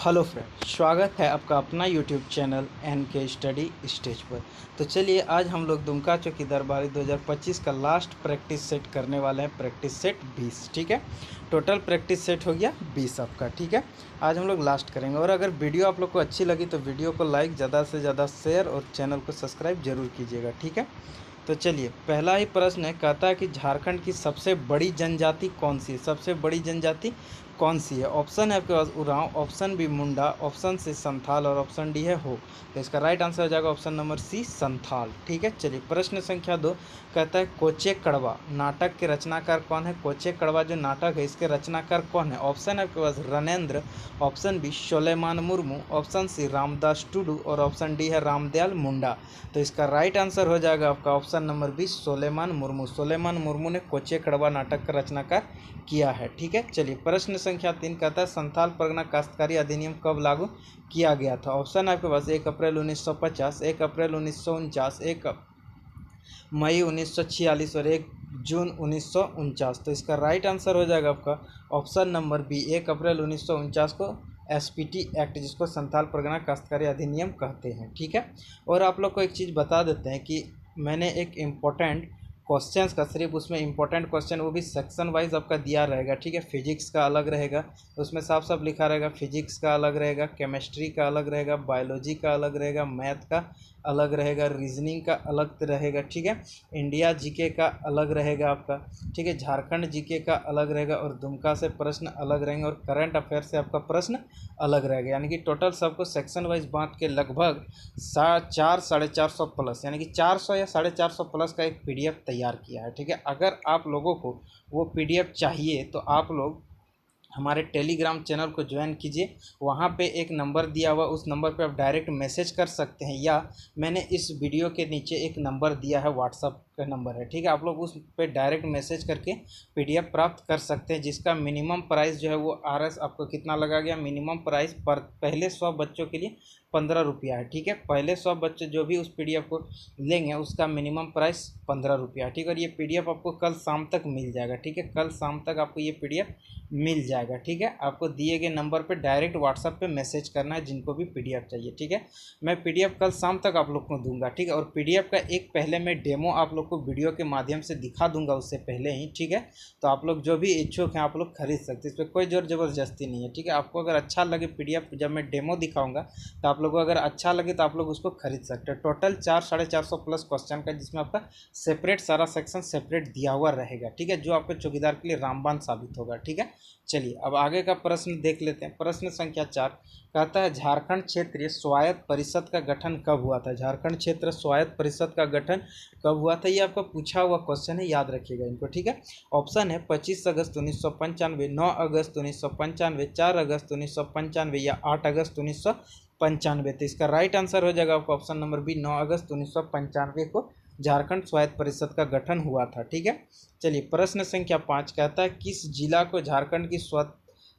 Hello friend, स्वागत है आपका अपना यूट्यूब चैनल एन के स्टडी स्टेज पर। तो चलिए आज हम लोग दुमका चौकी दरबारी 2025 का लास्ट प्रैक्टिस सेट करने वाले हैं। प्रैक्टिस सेट 20, ठीक है। टोटल प्रैक्टिस सेट हो गया 20 आपका, ठीक है। आज हम लोग लास्ट करेंगे और अगर वीडियो आप लोग को अच्छी लगी तो वीडियो को लाइक, ज़्यादा से ज़्यादा शेयर और चैनल को सब्सक्राइब जरूर कीजिएगा, ठीक है। तो चलिए पहला ही प्रश्न है, कहता है कि झारखंड की सबसे बड़ी जनजाति कौन सी है। सबसे बड़ी जनजाति कौन सी है। ऑप्शन है आपके पास उरांव, ऑप्शन बी मुंडा, ऑप्शन सी संथाल और ऑप्शन डी है हो। तो इसका राइट आंसर हो जाएगा ऑप्शन नंबर सी संथाल, ठीक है। चलिए प्रश्न संख्या 2, कहता है कोचे कड़वा नाटक के रचनाकार कौन है। कोचे कड़वा जो नाटक है इसके रचनाकार कौन है। ऑप्शन है आपके पास Ranendra, option B Soleman Murmu, option C Ramdas Tudu और ऑप्शन डी है रामदयाल मुंडा। तो इसका राइट आंसर हो जाएगा आपका option number B Soleman Murmu. Soleman Murmu ने कोचे कड़वा नाटक का रचनाकार किया है, ठीक है। चलिए प्रश्न संख्या 3, कहता है संथाल परगना काश्तकारी अधिनियम कब लागू किया गया था। ऑप्शन है आपके पास 1 अप्रैल 1950, 1 अप्रैल 1949, 1 मई 1946 और 1 जून 1949। तो इसका राइट आंसर हो जाएगा आपका ऑप्शन नंबर बी 1 अप्रैल 1949 को एसपीटी एक्ट, जिसको संथाल परगना काश्तकारी अधिनियम कहते हैं, ठीक है। और आप लोग को एक चीज़ बता देते हैं कि मैंने एक इम्पोर्टेंट क्वेश्चंस का, सिर्फ उसमें इंपॉर्टेंट क्वेश्चन वो भी सेक्शन वाइज आपका दिया रहेगा, ठीक है। फिजिक्स का अलग रहेगा, उसमें साफ साफ लिखा रहेगा फिजिक्स का अलग रहेगा, केमिस्ट्री का अलग रहेगा, बायोलॉजी का अलग रहेगा, मैथ का अलग रहेगा, रीजनिंग का अलग रहेगा, ठीक है। इंडिया जीके का अलग रहेगा आपका, ठीक है। झारखंड जीके का अलग रहेगा और दुमका से प्रश्न अलग रहेंगे और करंट अफेयर से आपका प्रश्न अलग रहेगा। यानी कि टोटल सबको सेक्शन वाइज बांट के लगभग 400-450 प्लस, यानी कि 400 या 450 प्लस का एक पीडीएफ तैयार किया है, ठीक है। अगर आप लोगों को वो पीडीएफ चाहिए तो आप लोग हमारे टेलीग्राम चैनल को ज्वाइन कीजिए। वहाँ पे एक नंबर दिया हुआ, उस नंबर पे आप डायरेक्ट मैसेज कर सकते हैं, या मैंने इस वीडियो के नीचे एक नंबर दिया है, व्हाट्सअप का नंबर है, ठीक है। आप लोग उस पे डायरेक्ट मैसेज करके पीडीएफ प्राप्त कर सकते हैं, जिसका मिनिमम प्राइस जो है वो आरएस आपको कितना लगा गया। मिनिमम प्राइस पर पहले 100 बच्चों के लिए 15 रुपया है, ठीक है। पहले 100 बच्चे जो भी उस पीडीएफ को लेंगे उसका मिनिमम प्राइस 15 रुपया है, ठीक है। और ये पीडीएफ आपको कल शाम तक मिल जाएगा, ठीक है। कल शाम तक आपको ये पीडीएफ मिल जाएगा, ठीक है। आपको दिए गए नंबर पे डायरेक्ट व्हाट्सएप पे मैसेज करना है जिनको भी पीडीएफ चाहिए, ठीक है। मैं पीडीएफ कल शाम तक आप लोग को दूंगा, ठीक है। और पीडीएफ का एक पहले मैं डेमो आप लोग को वीडियो के माध्यम से दिखा दूंगा उससे पहले ही, ठीक है। तो आप लोग जो भी इच्छुक हैं आप लोग खरीद सकते हैं, इस पर कोई जोर जबरदस्ती नहीं है, ठीक है। आपको अगर अच्छा लगे पीडीएफ जब मैं डेमो दिखाऊंगा तो आप लोगों को अगर अच्छा लगे तो आप लोग उसको खरीद सकते हैं। टोटल 400-450 प्लस क्वेश्चन का, जिसमें आपका सेपरेट सारा सेक्शन सेपरेट दिया हुआ रहेगा, ठीक है, जो आपके चौकीदार के लिए रामबाण साबित होगा, ठीक है। चलिए अब आगे का प्रश्न देख लेते हैं। प्रश्न संख्या 4, कहता है झारखंड क्षेत्रीय स्वायत्त परिषद का गठन कब हुआ था। झारखंड क्षेत्र स्वायत्त परिषद का गठन कब हुआ था, ये आपका पूछा हुआ क्वेश्चन है, याद रखिएगा इनको, ठीक है। ऑप्शन है 25 अगस्त 1995, 9 अगस्त 1995, 4 अगस्त 1995 या 8 अगस्त 1995। तो इसका राइट आंसर हो जाएगा आपका ऑप्शन नंबर बी 9 अगस्त 1995 को झारखंड स्वायत्त परिषद का गठन हुआ था, ठीक है। चलिए प्रश्न संख्या 5, कहता है किस जिला को झारखंड की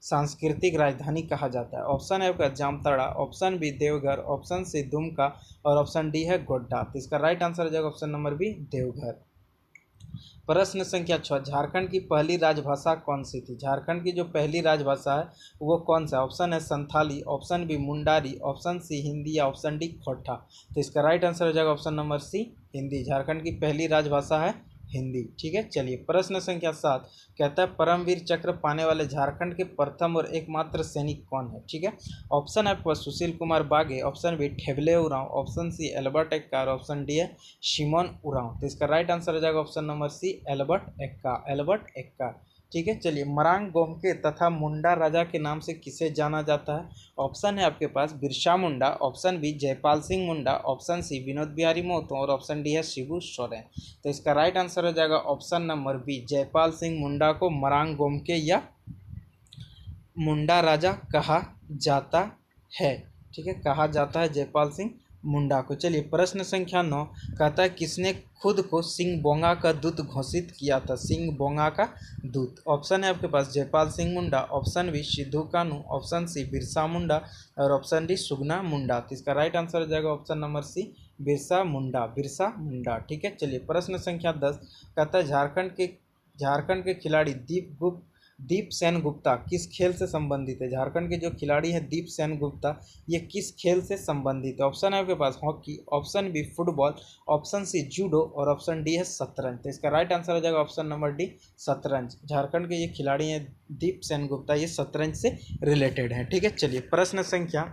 सांस्कृतिक राजधानी कहा जाता है। ऑप्शन है आपका Jamtara, option B Deoghar, option C Dumka और ऑप्शन डी है गोड्डा। तो इसका राइट आंसर हो जाएगा ऑप्शन नंबर बी देवघर। प्रश्न संख्या 6, झारखंड की पहली राजभाषा कौन सी थी। झारखंड की जो पहली राजभाषा है वो कौन सा। ऑप्शन है Santhali, option B Mundari, option C Hindi या ऑप्शन डी खोटा। तो इसका राइट आंसर हो जाएगा option number C Hindi. Jharkhand की पहली राजभाषा है हिंदी, ठीक है। चलिए प्रश्न संख्या 7, कहता है परमवीर चक्र पाने वाले झारखंड के प्रथम और एकमात्र सैनिक कौन है, ठीक है। ऑप्शन है आपको Sushil Kumar Bage, option B Theble Oraon, option C Albert Ekka, option D है शिमोन उरांव। तो इसका राइट आंसर हो जाएगा option number C Albert Ekka, Albert Ekka, ठीक है। चलिए मरांग गोमके तथा मुंडा राजा के नाम से किसे जाना जाता है। ऑप्शन है आपके पास बिरसा मुंडा, ऑप्शन बी जयपाल सिंह मुंडा, ऑप्शन सी विनोद बिहारी महतो और ऑप्शन डी है शिबू सोरेन। तो इसका राइट आंसर हो जाएगा option number B Jaipal Singh Munda को मरांग गोमके या मुंडा राजा कहा जाता है, ठीक है, कहा जाता है जयपाल सिंह मुंडा को। चलिए प्रश्न संख्या 9, कहता है किसने खुद को सिंह बोंगा का दूत घोषित किया था। सिंह बोंगा का दूत। ऑप्शन है आपके पास जयपाल सिंह मुंडा, ऑप्शन बी सिद्धू कानू, ऑप्शन सी बिरसा मुंडा और ऑप्शन डी सुगना मुंडा। तो इसका राइट आंसर हो जाएगा ऑप्शन नंबर सी बिरसा मुंडा, बिरसा मुंडा, ठीक है। चलिए प्रश्न संख्या 10, कहता है झारखंड के खिलाड़ी दीप सेन गुप्ता किस खेल से संबंधित है? झारखंड के जो खिलाड़ी हैं दीप सेन गुप्ता, ये किस खेल से संबंधित है? ऑप्शन है आपके पास hockey, option B football, option C judo और ऑप्शन डी है शतरंज। तो इसका राइट आंसर हो जाएगा ऑप्शन नंबर डी शतरंज। झारखंड के ये खिलाड़ी हैं दीप सेन गुप्ता, ये शतरंज से रिलेटेड हैं। ठीक है, चलिए प्रश्न संख्या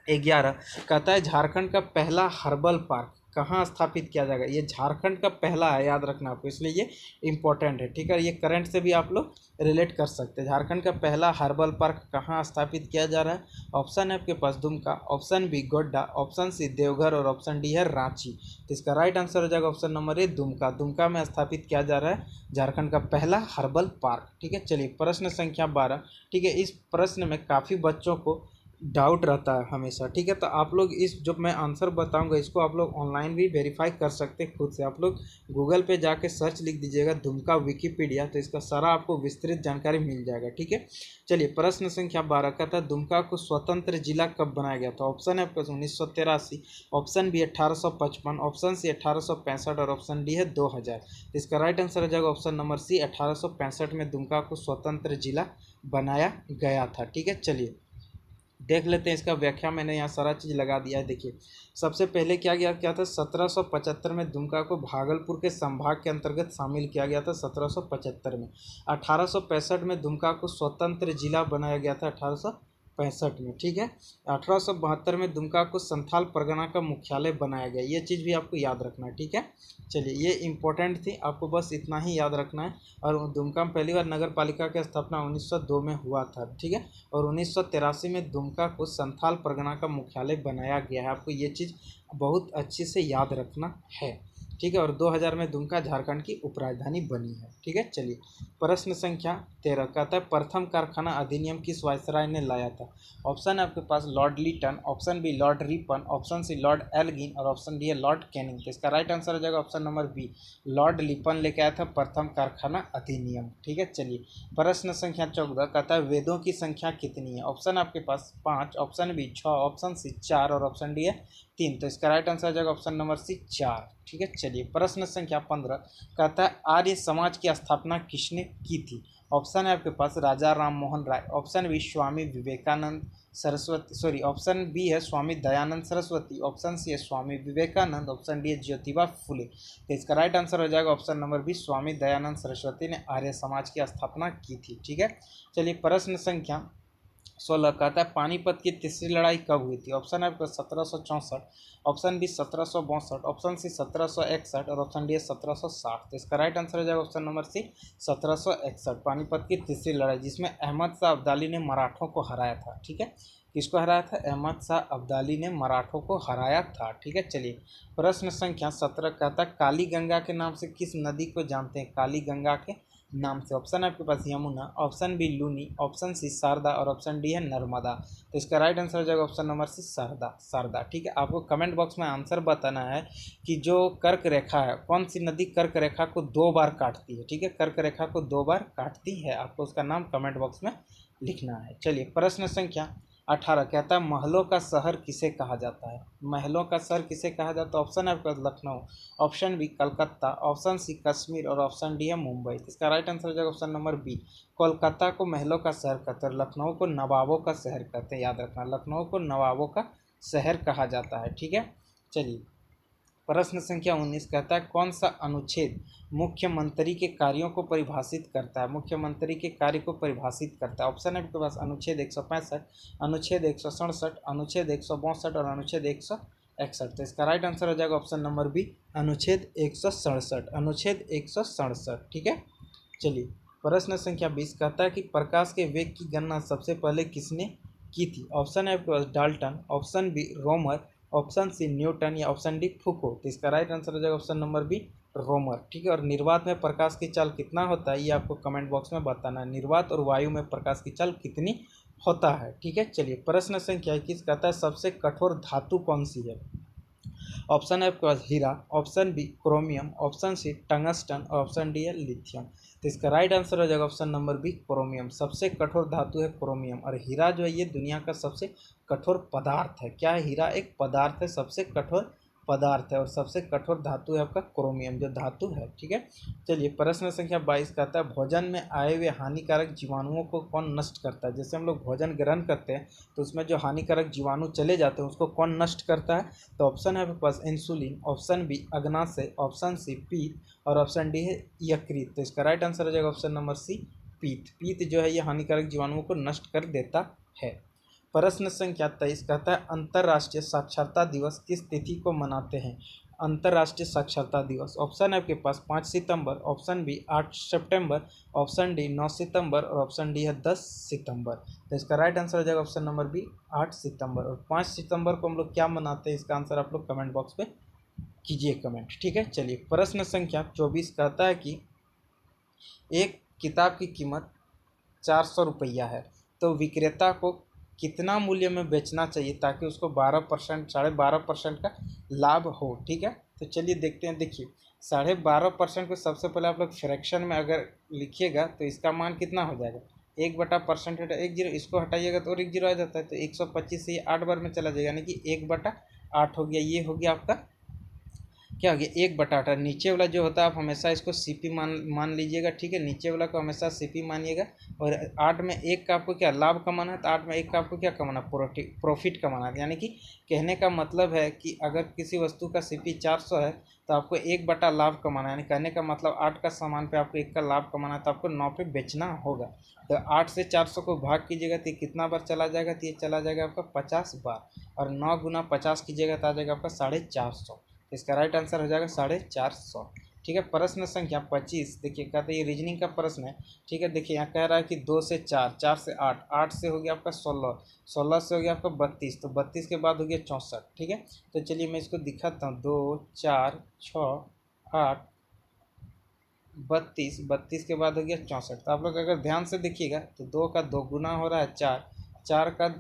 11 कहता है झारखंड का पहला हर्बल पार्क कहाँ स्थापित किया जाएगा? ये झारखंड का पहला है, याद रखना आपको, इसलिए ये इंपॉर्टेंट है। ठीक है, ये करंट से भी आप लोग रिलेट कर सकते हैं। झारखंड का पहला हर्बल पार्क कहाँ स्थापित किया जा रहा है? ऑप्शन है आपके पास Dumka, option B Godda, option C Deoghar और ऑप्शन डी है रांची। तो इसका राइट आंसर हो जाएगा option number A Dumka. Dumka में स्थापित किया जा रहा है झारखंड का पहला हर्बल पार्क। ठीक है, चलिए प्रश्न संख्या 12। ठीक है, इस प्रश्न में काफ़ी बच्चों को डाउट रहता है हमेशा। ठीक है, तो आप लोग इस जो मैं आंसर बताऊंगा इसको आप लोग ऑनलाइन भी वेरीफाई कर सकते हैं खुद से। आप लोग गूगल पे जाके सर्च लिख दीजिएगा दुमका विकिपीडिया, तो इसका सारा आपको विस्तृत जानकारी मिल जाएगा। ठीक है, चलिए प्रश्न संख्या 12 का था दुमका को स्वतंत्र जिला कब बनाया गया था? ऑप्शन है आपके 1983, ऑप्शन बी 1855, ऑप्शन सी 1865 और ऑप्शन डी है 2000। तो इसका राइट आंसर हो जाएगा ऑप्शन नंबर सी 1865 में दुमका को स्वतंत्र जिला बनाया गया था। ठीक है, चलिए देख लेते हैं इसका व्याख्या। मैंने यहाँ सारा चीज़ लगा दिया है। देखिए सबसे पहले क्या था 1775 में दुमका को भागलपुर के संभाग के अंतर्गत शामिल किया गया था 1775 में। 1865 में दुमका को स्वतंत्र जिला बनाया गया था 1865 में। ठीक है, 1872 में दुमका को संथाल परगना का मुख्यालय बनाया गया। ये चीज़ भी आपको याद रखना है। ठीक है, चलिए ये इंपॉर्टेंट थी, आपको बस इतना ही याद रखना है। और दुमका में पहली बार नगर पालिका की स्थापना 1902 में हुआ था। ठीक है, और 1983 में दुमका को संथाल परगना का मुख्यालय बनाया गया है। आपको ये चीज़ बहुत अच्छे से याद रखना है। ठीक है, और 2000 में दुमका झारखंड की उपराजधानी बनी है। ठीक है, चलिए प्रश्न संख्या 13 कहता है प्रथम कारखाना अधिनियम किस वायसराय ने लाया था? ऑप्शन है आपके पास Lord Lytton, option B Lord Ripon, option C Lord Elgin और ऑप्शन डी है लॉर्ड कैनिंग। तो इसका राइट आंसर हो जाएगा option number B Lord Ripon लेके आया था प्रथम कारखाना अधिनियम। ठीक है, चलिए प्रश्न संख्या 14 कहता है वेदों की संख्या कितनी है? ऑप्शन आपके पास 5, ऑप्शन बी 6, ऑप्शन सी 4 और ऑप्शन डी है 3। तो इसका राइट आंसर हो जाएगा ऑप्शन नंबर सी 4। ठीक है, चलिए प्रश्न संख्या 15 कहता है आर्य समाज की स्थापना किसने की थी? ऑप्शन है आपके पास राजा Ram Mohan Roy, option B Swami Vivekananda Saraswati, option B है स्वामी दयानंद सरस्वती, ऑप्शन सी है स्वामी विवेकानंद, ऑप्शन डी है ज्योतिबा फुले। तो इसका राइट आंसर हो जाएगा option number B Swami Dayanand Saraswati ने आर्य समाज की स्थापना की थी। ठीक है, चलिए प्रश्न संख्या 16 कहता है पानीपत की तीसरी लड़ाई कब हुई थी? ऑप्शन है आपका 1764, ऑप्शन बी 1762, ऑप्शन सी 1761 और ऑप्शन डी है 1760। तो इसका राइट आंसर हो जाएगा ऑप्शन नंबर सी 1761। पानीपत की तीसरी लड़ाई जिसमें अहमद शाह अब्दाली ने मराठों को हराया था। ठीक है, किसको हराया था? अहमद शाह अब्दाली ने मराठों को हराया था। ठीक है, चलिए प्रश्न संख्या 17 कहता है काली गंगा के नाम से किस नदी को जानते हैं? काली गंगा के नाम से ऑप्शन है आपके पास Yamuna, option B Luni, option C Sharda और ऑप्शन डी है नर्मदा। तो इसका राइट आंसर हो जाएगा ऑप्शन नंबर सी शारदा। ठीक है, आपको कमेंट बॉक्स में आंसर बताना है कि जो कर्क रेखा है कौन सी नदी कर्क रेखा को 2 बार काटती है। ठीक है, कर्क रेखा को 2 बार काटती है, आपको उसका नाम कमेंट बॉक्स में लिखना है। चलिए प्रश्न संख्या 18 कहता है महलों का शहर किसे कहा जाता है? महलों का शहर किसे कहा जाता है? ऑप्शन है आपके पास Lucknow, option B Calcutta, option C Kashmir और ऑप्शन डी है मुंबई। इसका राइट आंसर हो जाएगा ऑप्शन नंबर बी कोलकाता को महलों का शहर कहते हैं, लखनऊ को नवाबों का शहर कहते हैं। याद रखना, लखनऊ को नवाबों का शहर कहा जाता है। ठीक है, चलिए प्रश्न संख्या 19 कहता है कौन सा अनुच्छेद मुख्यमंत्री के कार्यों को परिभाषित करता है? मुख्यमंत्री के कार्य को परिभाषित करता है। ऑप्शन है आपके पास अनुच्छेद 165, अनुच्छेद 167, अनुच्छेद 162 और अनुच्छेद 161। तो इसका राइट आंसर हो जाएगा ऑप्शन नंबर बी अनुच्छेद 167, अनुच्छेद 167। ठीक है, चलिए प्रश्न संख्या 20 कहता है कि प्रकाश के वेग की गणना सबसे पहले किसने की थी? ऑप्शन है आपके पास Dalton, option B Romer, option C Newton या ऑप्शन डी फुको। तो इसका राइट आंसर हो जाएगा ऑप्शन नंबर बी रोमर। ठीक है, और निर्वात में प्रकाश की चाल कितना होता है ये आपको कमेंट बॉक्स में बताना है। निर्वात और वायु में प्रकाश की चाल कितनी होता है? ठीक है, चलिए प्रश्न संख्या 21 कहता है सबसे कठोर धातु कौन सी है? ऑप्शन है आपके पास हीरा, option B chromium, option C tungsten और ऑप्शन डी है लिथियम। तो इसका राइट आंसर हो जाएगा ऑप्शन नंबर बी क्रोमियम। सबसे कठोर धातु है क्रोमियम, और हीरा जो है ये दुनिया का सबसे कठोर पदार्थ है। क्या है? हीरा एक पदार्थ है, सबसे कठोर पदार्थ है और सबसे कठोर धातु है आपका क्रोमियम जो धातु है। ठीक है, चलिए प्रश्न संख्या 22 कहता है भोजन में आए हुए हानिकारक जीवाणुओं को कौन नष्ट करता है। जैसे हम लोग भोजन ग्रहण करते हैं तो उसमें जो हानिकारक जीवाणु चले जाते हैं उसको कौन नष्ट करता है। तो ऑप्शन है आपके पास इंसुलिन, ऑप्शन बी अग्नाशय, ऑप्शन सी पीत और ऑप्शन डी है यकृत। तो इसका राइट आंसर हो जाएगा ऑप्शन नंबर सी पीत। पीत जो है ये हानिकारक जीवाणुओं को नष्ट कर देता है। प्रश्न संख्या 23 कहता है अंतर्राष्ट्रीय साक्षरता दिवस किस तिथि को मनाते हैं। अंतर्राष्ट्रीय साक्षरता दिवस ऑप्शन है आपके पास 5 सितंबर, ऑप्शन बी 8 सितंबर, ऑप्शन डी 9 सितंबर और ऑप्शन डी है 10 सितंबर। तो इसका राइट आंसर हो जाएगा ऑप्शन नंबर बी 8 सितंबर। और 5 सितंबर को हम लोग क्या मनाते हैं इसका आंसर आप लोग कमेंट बॉक्स पे कीजिए कमेंट। ठीक है, चलिए प्रश्न संख्या 24 कहता है कि एक किताब की कीमत 400 रुपया है तो विक्रेता को कितना मूल्य में बेचना चाहिए ताकि उसको 12% 12.5% का लाभ हो। ठीक है, तो चलिए देखते हैं। देखिए 12.5% को सबसे पहले आप लोग फ्रैक्शन में अगर लिखिएगा तो इसका मान कितना हो जाएगा, 1/% हटा 1 जीरो, इसको हटाइएगा तो और 1 जीरो आ जाता है। तो 125 से ये 8 बार में चला जाएगा, यानी कि 1/8 हो गया। ये हो गया आपका क्या हो गया 1/8। नीचे वाला जो होता है आप हमेशा इसको सीपी मान लीजिएगा। ठीक है, नीचे वाला को हमेशा सीपी मानिएगा। और 8 में 1 का आपको क्या लाभ कमाना है, तो 8 में 1 का आपको क्या कमाना, प्रॉफिट कमाना है। यानी कि कहने का मतलब है कि अगर किसी वस्तु का सीपी 400 है तो आपको 1 लाभ कमाना है। यानी कहने का मतलब 8 का सामान पे आपको 1 का लाभ कमाना है तो आपको 9 पे बेचना होगा। तो 8 से 400 को भाग कीजिएगा तो ये कितना बार चला जाएगा, तो ये चला जाएगा आपका 50 बार। और 9 गुना 50 कीजिएगा तो आ जाएगा आपका 450। इसका राइट आंसर हो जाएगा 450। ठीक है, प्रश्न संख्या 25 देखिए कहते हैं ये रीजनिंग का प्रश्न है। ठीक है, देखिए यहाँ कह रहा है कि 2 से 4, 4 से 8, 8 से हो गया आपका 16, 16 से हो गया आपका 32, तो 32 के बाद हो गया 64। ठीक है, तो चलिए मैं इसको दिखाता हूँ। 2 4 6 8 32, 32 के बाद हो गया 64। तो आप लोग अगर ध्यान से देखिएगा तो 2 का 2 गुना हो रहा है 4, 4 का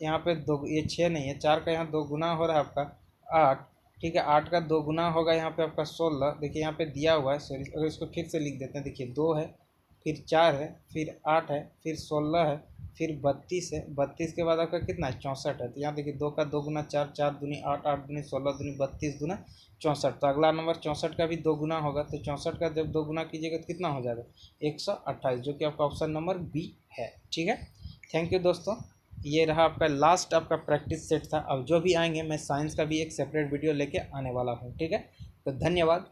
यहाँ पे 2, ये 6 नहीं है, 4 का यहाँ 2 गुना हो रहा है आपका 8। ठीक है, 8 का 2 गुना होगा यहाँ पे आपका 16। देखिए यहाँ पे दिया हुआ है, सॉरी अगर इसको फिर से लिख देते हैं। देखिए 2 है, फिर 4 है, फिर 8 है, फिर 16 है, फिर 32 है। 32 के बाद आपका कितना है 64 है। तो यहाँ देखिए 2 का 2 गुना 4, 4 दूनी 8, 8 दूनी 16 दूनी 32 दूना 64। तो अगला नंबर 64 का भी 2 गुना होगा। तो 64 का जब 2 गुना कीजिएगा तो कितना हो जाएगा 128, जो कि आपका ऑप्शन नंबर बी है। ठीक है, थैंक यू दोस्तों। ये रहा आपका लास्ट आपका प्रैक्टिस सेट था। अब जो भी आएंगे मैं साइंस का भी एक सेपरेट वीडियो लेके आने वाला हूँ। ठीक है, तो धन्यवाद।